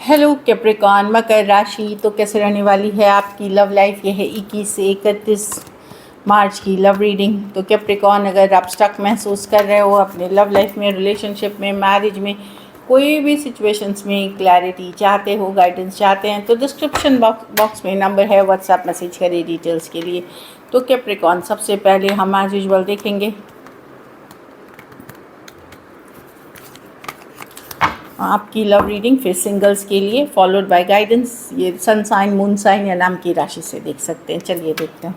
Hello Capricorn मकर राशि। तो कैसे रहने वाली है आपकी लव लाइफ? ये है 21 से 31 मार्च की लव रीडिंग। तो कैप्रिकॉन, अगर आप स्टक महसूस कर रहे हो अपने लव लाइफ में, रिलेशनशिप में, मैरिज में, कोई भी सिचुएशंस में क्लैरिटी चाहते हो, गाइडेंस चाहते हैं, तो डिस्क्रिप्शन बॉक्स में नंबर है, व्हाट्सएप मैसेज करिए डिटेल्स के लिए। तो कैप्रिकॉन, सबसे पहले हम एज यूजुअल देखेंगे आपकी लव रीडिंग, फिर सिंगल्स के लिए, फॉलोड बाय गाइडेंस। ये सन साइन, मून साइन या नाम की राशि से देख सकते हैं। चलिए देखते हैं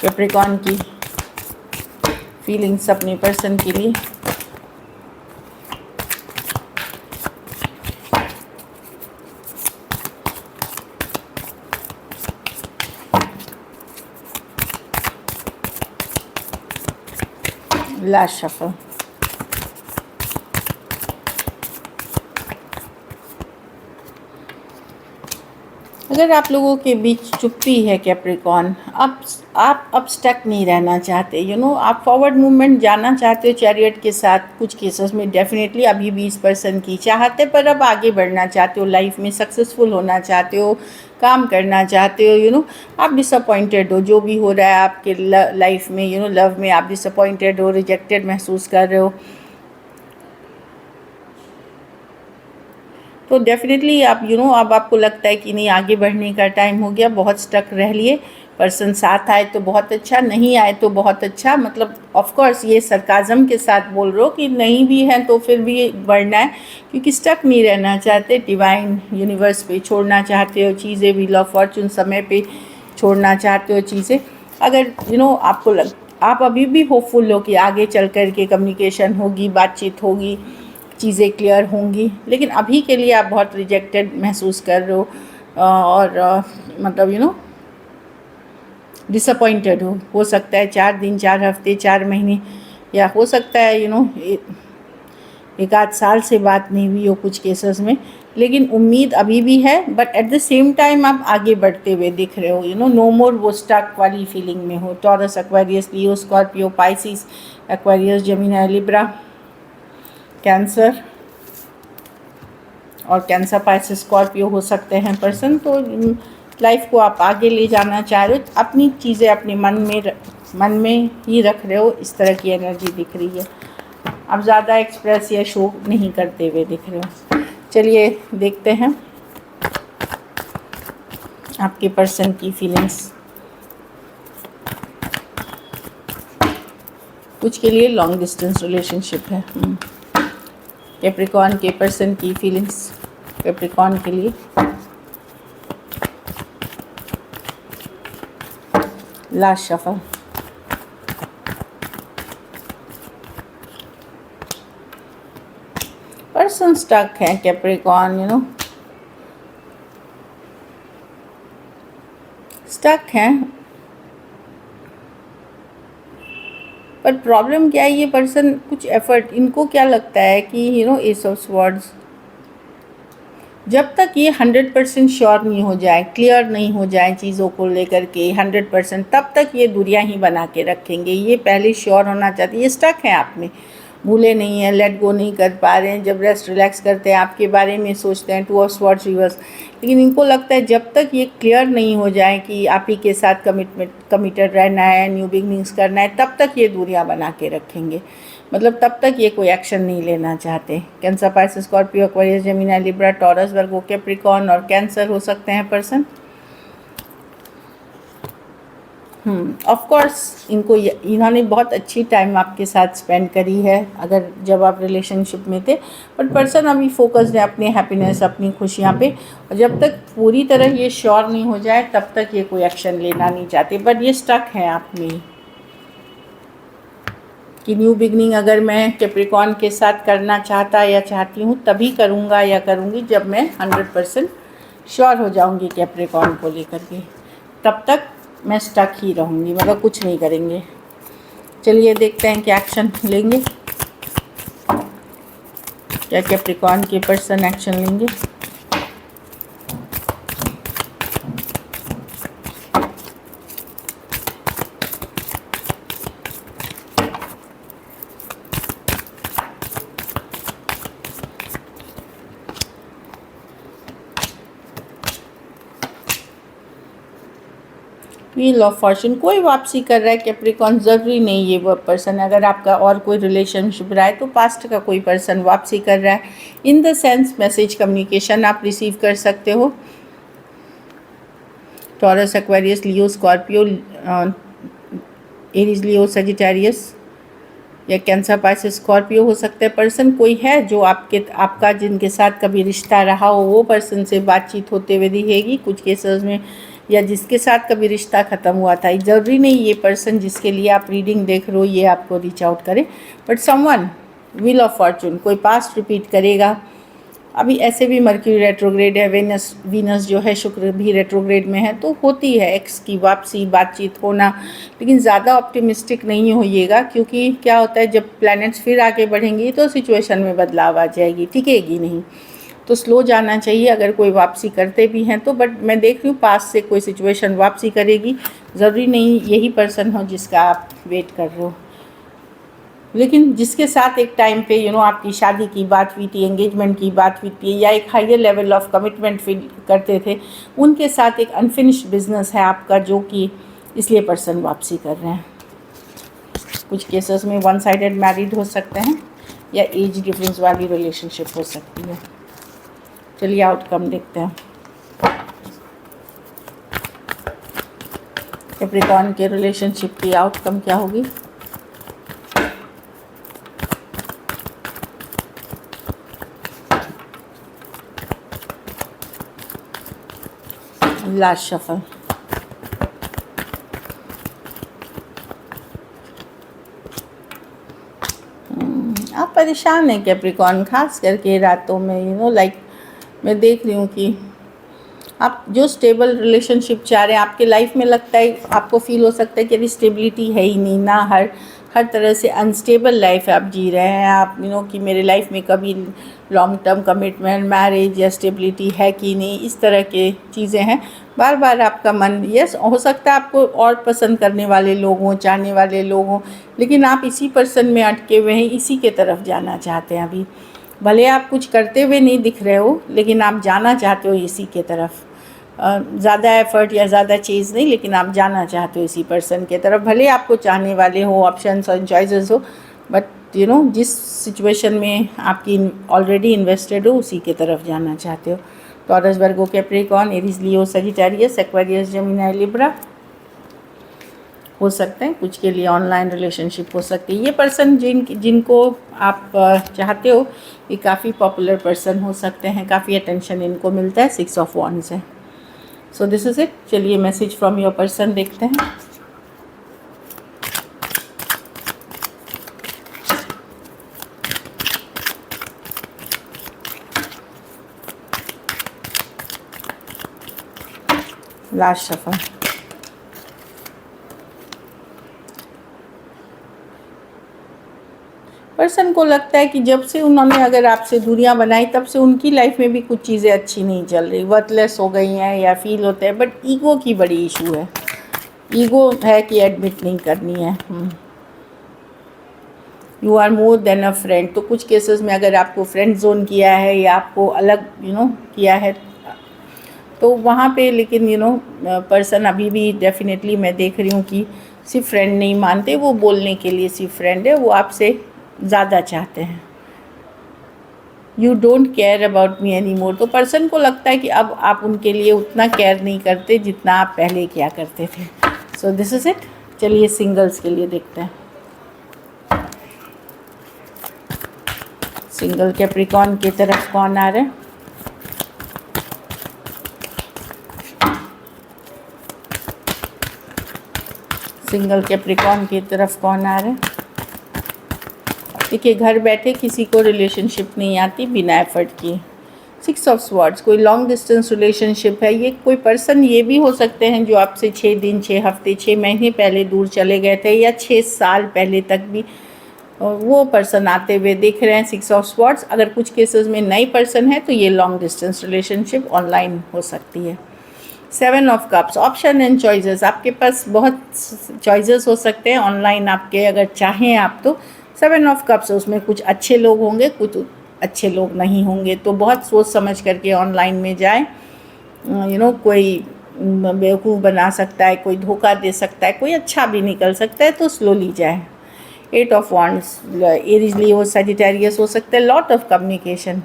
कैप्रिकॉन की फीलिंग्स अपने पर्सन के लिए। Last shuffle. अगर आप लोगों के बीच चुप्पी है कैप्रिकॉन, आप अब स्टक नहीं रहना चाहते, आप फॉरवर्ड मूवमेंट जाना चाहते हो चैरियट के साथ। कुछ केसेस में डेफिनेटली अभी भी इस पर्सन की चाहते, पर अब आगे बढ़ना चाहते हो, लाइफ में सक्सेसफुल होना चाहते हो, काम करना चाहते हो। आप डिसअपॉइंटेड हो, जो भी हो रहा है आपके लाइफ में, लव में आप डिसअपॉइंटेड हो, रिजेक्टेड महसूस कर रहे हो। तो डेफिनेटली आप अब आपको लगता है कि नहीं, आगे बढ़ने का टाइम हो गया, बहुत स्टक रह लिए। पर्सन साथ आए तो बहुत अच्छा, नहीं आए तो बहुत अच्छा। मतलब ऑफ कोर्स ये सरकाज़म के साथ बोल रहे हो कि नहीं भी है तो फिर भी बढ़ना है, क्योंकि स्टक नहीं रहना चाहते। डिवाइन यूनिवर्स पे छोड़ना चाहते हो चीज़ें, व्हील ऑफ फॉर्चून समय पे छोड़ना चाहते हो चीज़ें। अगर आपको आप अभी भी होपफुल हो कि आगे चल कर के कम्युनिकेशन होगी, बातचीत होगी, चीज़ें क्लियर होंगी, लेकिन अभी के लिए आप बहुत रिजेक्टेड महसूस कर रहे हो और मतलब डिसअपॉइंटेड हो सकता है 4 दिन, 4 हफ्ते, 4 महीने, या हो सकता है एक आध साल से बात नहीं हुई हो कुछ केसेस में। लेकिन उम्मीद अभी भी है, but at the same time आप आगे बढ़ते हुए दिख रहे हो। नो मोर वो स्टक वाली फीलिंग में हो। Taurus, Aquarius, Leo, Scorpio, Pisces, Aquarius, Gemini, Libra, Cancer और कैंसर, पाइसिस, स्कॉर्पियो हो सकते हैं पर्सन। तो लाइफ को आप आगे ले जाना चाह रहे हो, अपनी चीज़ें अपने मन में ही रख रहे हो, इस तरह की एनर्जी दिख रही है। आप ज़्यादा एक्सप्रेस या शो नहीं करते हुए दिख रहे हो। चलिए देखते हैं आपके पर्सन की फीलिंग्स। कुछ के लिए लॉन्ग डिस्टेंस रिलेशनशिप है। कैप्रिकॉन के पर्सन की फीलिंग्स कैप्रिकॉन के लिए। Last shuffle. पर्सन स्टक है कैप्रिकॉन, स्टक हैं। पर प्रॉब्लम क्या है, ये पर्सन कुछ एफर्ट, इनको क्या लगता है कि एस ऑफ स्वॉर्ड्स, जब तक ये 100% श्योर नहीं हो जाए, क्लियर नहीं हो जाए चीज़ों को लेकर के 100%, तब तक ये दूरियां ही बना के रखेंगे। ये पहले श्योर होना चाहते, ये स्टक हैं आप में, भूले नहीं हैं, लेट गो नहीं कर पा रहे हैं। जब रेस्ट रिलैक्स करते हैं आपके बारे में सोचते हैं, 2 ऑफ स्वॉर्ड्स रिवर्स। लेकिन इनको लगता है जब तक ये क्लियर नहीं हो जाए कि आप ही के साथ कमिटेड रहना है, न्यू बिगनिंग्स करना है, तब तक ये दूरियां बना के रखेंगे। मतलब तब तक ये कोई एक्शन नहीं लेना चाहते। Cancer, Pisces, Scorpio, Aquarius, Gemini, Libra, Taurus, Virgo, Capricorn और कैंसर हो सकते हैं पर्सन। ऑफ कोर्स इन्होंने बहुत अच्छी टाइम आपके साथ स्पेंड करी है, अगर जब आप रिलेशनशिप में थे। बट पर्सन अभी फोकस्ड है अपने हैप्पीनेस, अपनी खुशियाँ पे, और जब तक पूरी तरह ये श्योर नहीं हो जाए तब तक ये कोई एक्शन लेना नहीं चाहते। बट ये स्टक है आप में कि न्यू बिगनिंग अगर मैं कैप्रिकॉन के साथ करना चाहता या चाहती हूँ तभी करूँगा या करूँगी जब मैं 100% श्योर हो जाऊँगी कैप्रिकॉन को लेकर के। तब तक मैं स्टक ही रहूँगी, मतलब कुछ नहीं करेंगे। चलिए देखते हैं क्या एक्शन लेंगे, क्या कैप्रिकॉन के पर्सन एक्शन लेंगे। व्हील ऑफ फॉर्चून, कोई वापसी कर रहा है कैप्रिकॉर्न, ज़रूरी नहीं ये वो पर्सन, अगर आपका और कोई रिलेशनशिप रहा है तो पास्ट का कोई पर्सन वापसी कर रहा है। In the sense message communication आप रिसीव कर सकते हो। Taurus, Aquarius, Leo, Scorpio, Aries, लियो, सजिटेरियस या कैंसर, पाइसेस, स्कॉर्पियो हो सकता है। पर्सन कोई है जो आपका जिनके साथ कभी रिश्ता रहा हो, वो पर्सन से बातचीत होते हुए दिखेगी कुछ केसेस में, या जिसके साथ कभी रिश्ता ख़त्म हुआ था। ज़रूरी नहीं ये पर्सन जिसके लिए आप रीडिंग देख रहे हो ये आपको रीच आउट करे, but someone, wheel of Fortune, कोई पास्ट रिपीट करेगा। अभी ऐसे भी मर्क्यूरी रेट्रोग्रेड है, वीनस जो है शुक्र भी रेट्रोग्रेड में है, तो होती है एक्स की वापसी, बातचीत होना, लेकिन ज़्यादा ऑप्टिमिस्टिक नहीं होइएगा, क्योंकि क्या होता है जब प्लैनेट्स फिर आगे बढ़ेंगी तो सिचुएशन में बदलाव आ जाएगी, टिकेगी नहीं, तो स्लो जाना चाहिए अगर कोई वापसी करते भी हैं तो। बट मैं देख रही हूँ पास से कोई सिचुएशन वापसी करेगी, ज़रूरी नहीं यही पर्सन हो जिसका आप वेट कर रहे हो, लेकिन जिसके साथ एक टाइम पे आपकी शादी की बात हुई थी, एंगेजमेंट की बात हुई थी, या एक higher level of commitment feel करते थे, उनके साथ एक अनफिनिश्ड बिजनेस है आपका, जो कि इसलिए पर्सन वापसी कर रहे हैं। कुछ केसेस में वन साइडेड मैरिड हो सकते हैं या एज डिफरेंस वाली रिलेशनशिप हो सकती है। चलिए आउटकम देखते हैं। कैप्रिकॉर्न के रिलेशनशिप की आउटकम क्या होगी? Last shuffle. आप परेशान हैं कैप्रिकॉर्न, खास करके रातों में लाइक मैं देख रही हूँ कि आप जो स्टेबल रिलेशनशिप चाह रहे हैं आपके लाइफ में, लगता है आपको फील हो सकता है कि अभी स्टेबिलिटी है ही नहीं ना, हर तरह से अनस्टेबल लाइफ आप जी रहे हैं आप, कि मेरे लाइफ में कभी लॉन्ग टर्म कमिटमेंट, मैरिज या स्टेबिलिटी है कि नहीं, इस तरह के चीज़ें हैं। बार बार आपका मन, यस हो सकता है आपको और पसंद करने वाले लोग हों, चाहने वाले लोग हों, लेकिन आप इसी पर्सन में अटके हुए हैं, इसी के तरफ जाना चाहते हैं अभी। भले आप कुछ करते हुए नहीं दिख रहे हो, लेकिन आप जाना चाहते हो इसी के तरफ, ज़्यादा एफर्ट या ज़्यादा चीज़ नहीं, लेकिन आप जाना चाहते हो इसी पर्सन के तरफ। भले आपको चाहने वाले हो, ऑप्शंस और चॉइसेस हो, बट जिस सिचुएशन में आपकी ऑलरेडी इन्वेस्टेड हो उसी के तरफ जाना चाहते हो। टॉरस, वर्गो, कैप्रिकॉर्न, एरीज, लियो, सजिटेरियस, एक्वेरियस, जेमिनी, लिब्रा हो सकते हैं। कुछ के लिए ऑनलाइन रिलेशनशिप हो सकती है। ये पर्सन जिनको आप चाहते हो ये काफ़ी पॉपुलर पर्सन हो सकते हैं, काफ़ी अटेंशन इनको मिलता है। 6 ऑफ वॉन्ड्स है। So this is it. चलिए मैसेज फ्रॉम योर पर्सन देखते हैं। Last shuffle. पर्सन को लगता है कि जब से उन्होंने अगर आपसे दूरियां बनाई तब से उनकी लाइफ में भी कुछ चीज़ें अच्छी नहीं चल रही, वर्थलेस हो गई हैं या फील होते हैं, बट ईगो की बड़ी इशू है। ईगो है कि एडमिट नहीं करनी है। You are more than a friend. तो कुछ केसेस में अगर आपको फ्रेंड जोन किया है या आपको अलग किया है तो वहाँ पे, लेकिन पर्सन अभी भी डेफिनेटली मैं देख रही हूँ कि सिर्फ फ्रेंड नहीं मानते, वो बोलने के लिए सिर्फ फ्रेंड है, वो आपसे ज़्यादा चाहते हैं। You don't care about me any more. तो पर्सन को लगता है कि अब आप उनके लिए उतना केयर नहीं करते जितना आप पहले किया करते थे। So this is it. चलिए सिंगल्स के लिए देखते हैं। सिंगल कैप्रिकॉर्न की तरफ कौन आ रहा है? सिंगल कैप्रिकॉर्न की तरफ कौन आ रहा है? देखिए, घर बैठे किसी को रिलेशनशिप नहीं आती बिना एफर्ट किए। 6 ऑफ स्वॉर्ड्स, कोई लॉन्ग डिस्टेंस रिलेशनशिप है। ये कोई पर्सन ये भी हो सकते हैं जो आपसे 6 दिन, 6 हफ्ते, 6 महीने पहले दूर चले गए थे, या 6 साल पहले तक भी वो पर्सन आते हुए दिख रहे हैं। 6 ऑफ स्वॉर्ड्स। अगर कुछ केसेस में नई पर्सन है तो ये लॉन्ग डिस्टेंस रिलेशनशिप ऑनलाइन हो सकती है। 7 of cups, option and choices. आपके पास बहुत चॉइसेस हो सकते हैं ऑनलाइन आपके, अगर चाहें आप तो। 7 ऑफ कप्स, उसमें कुछ अच्छे लोग होंगे, कुछ अच्छे लोग नहीं होंगे, तो बहुत सोच समझ करके ऑनलाइन में जाएं। कोई बेवकूफ़ बना सकता है, कोई धोखा दे सकता है, कोई अच्छा भी निकल सकता है, तो स्लोली जाए। 8 of wands, Aries Leo Sagittarius हो सकता है, लॉट ऑफ कम्युनिकेशन।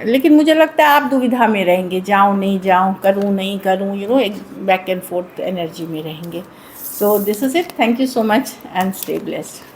लेकिन मुझे लगता है आप दुविधा में रहेंगे, जाऊँ नहीं जाऊँ, करूँ नहीं करूँ, एक बैक एंड फोर्थ एनर्जी में रहेंगे। So this is it, thank you so much and stay blessed.